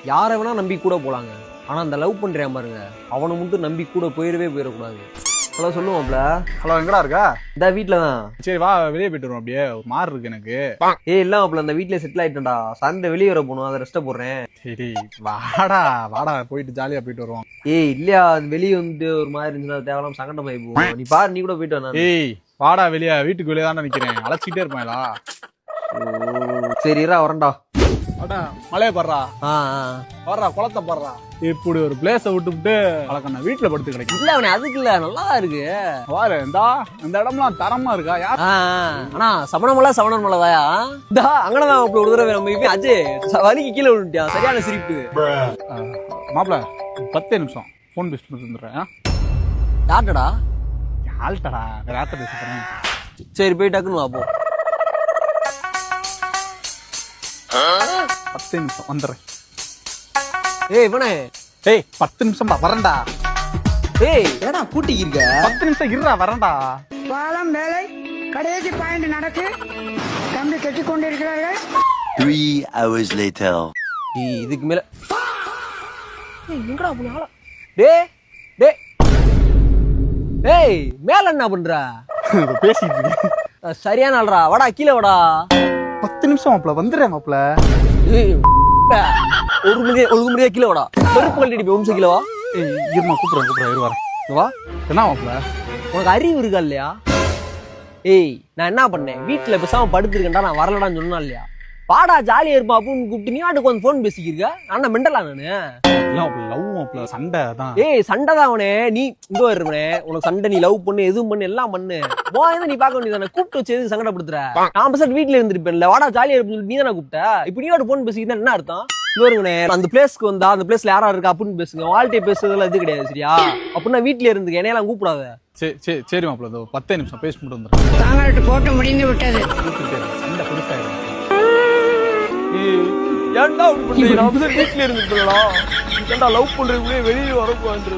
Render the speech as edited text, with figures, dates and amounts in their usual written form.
யாரை வேணா நம்பி கூட போலாங்க. ஆனா அந்த லவ் பண்றேன் பாருங்க, அவனை மட்டும் நம்பி கூட போயிடக்கூடாது. ஹலோ சொல்லுவாப்ல. ஹலோ எங்கடா இருக்கா? இந்த வீட்டுல தான். சரி வா வெளியே போயிட்டு வருவோம். அப்படியே ஒரு மாறு இருக்கு எனக்கு. இல்லாமப்ல அந்த வீட்லயே செட்டில் ஆயிட்டேன்டா. சண்டை வெளியே வர போகணும், அதை ரெஸ்ட போடுறேன். சரி வாடா வாடா போயிட்டு ஜாலியா போயிட்டு வருவோம். இல்லையா வெளியே வந்து ஒரு மாதிரி இருந்துச்சுன்னா தேவையில்லாம சங்கடம் ஆகி போவோம். நீ பாரு, நீ கூட போயிட்டு வா. வாடா வெளியே, வீட்டுக்கு வெளியே தானே நிக்கிறேன், அழைச்சிட்டே இருப்பேன்லா. சரிடா வரேன்டா. அடா மலையை படுறா, வர்றா குளத்தை படுறா. இப்படி ஒரு பிளேஸ விட்டுவிட்டு அழகண்ணா வீட்டுல படுத்து கிடைக்கும். இல்ல அவனே அதுக்கு இல்ல, நல்லாதான் இருக்கு. வாரு இந்த இடம்லாம் தரமா இருக்கா? யார் ஆனா சமணமலை தாயா? இந்தா அங்கனதான் ஒரு தடவை நம்ம அஜய் வலிக்கு கீழே விழுந்துட்டியா, சரியான சிரிப்பு. மாப்பிள 10 நிமிஷம் போன் பேசிட்டு வந்துடுறேன். யார்டா? ஆள்டா வேற யார்ட்ட பேசுறேன். சரி போய் டக்குன்னு வா போ. 10 நிமிஷம் வந்துடுறேன். இவனே 10 நிமிஷம் வரேன்டா. ஏடா கூட்டிக்கிருக்க? 10 நிமிஷம் இருடா வரேன்டா. பாலம் வேலை கடைசி பாயிண்ட் நடக்கு. தம்பி கட்டிக் கொண்டிருக்கிறார்கள். 3 hours later. இதுக்கு மேல எங்கடா போனால? மேல என்ன பண்ற? பேசிட்டு இருக்கேன். சரியான ஆள்ரா, வாடா கீழே வாடா. 10 நிமிஷம் மாப்பிள வந்துடுறேன் மாப்பிள. ஒழுங்கு முடியா கீழே வாடா. செருப்பு கழட்டி போய் கீழே வா. இருமா கூப்பிடுறேன் வரேன். வா என்ன மாப்பிள, உனக்கு அறிவு இருக்கா இல்லையா? நான் என்ன பண்ணேன், வீட்டுல பேசாம படுத்துருக்கேன்டா, நான் வரலடான்னு சொன்னா இல்லையா? வாடா ஜாலியா இருப்பா அப்படின்னு கூப்பிட்டு நீ ஆட்டுக்கு வந்து போன் பேசிக்கிருக்க. ஆனா மெண்டலா நானு லவ் மாப்பிள சண்டை தான். சண்டை தான் அவனே. நீ இங்க வருவனே, உனக்கு சண்டை, நீ லவ் பண்ணு, எதுவும் பண்ணு, எல்லாம் பண்ணு. நீ பாக்க வேண்டியதானே, கூப்பிட்டு வச்சு எதுவும் சங்கடப்படுத்துற? நான் பசங்க வீட்டுல இருந்திருப்பேன்ல, வாடா ஜாலியா இருப்பேன்னு சொல்லி நீ தானே கூப்பிட்ட. இப்ப நீ ஒரு போன் பேசிக்கிட்டா என்ன அர்த்தம்? இவருங்கண்ணே அந்த பிளேஸ்க்கு வந்தா அந்த பிளேஸ்ல யாரா இருக்கா அப்படின்னு பேசுங்க. வாழ்க்கை பேசுறதுல இது கிடையாது சரியா? அப்படின்னா வீட்டுல இருந்து என்னையெல்லாம் கூப்பிடாத. சரி மாப்பிள 10 நிமிஷம் பேசி மட்டும் வந்துடுறேன். தாங்கள்ட்ட போட்டு முடிந்து விட்டது. சண்டை பெருசாயிடும். ஏன்டா அப்படி பண்றீங்க? வீட்டுல இருந்துட்டா லவ் பண்றதுக்குள்ளே வெளியே வரக்கூடாது.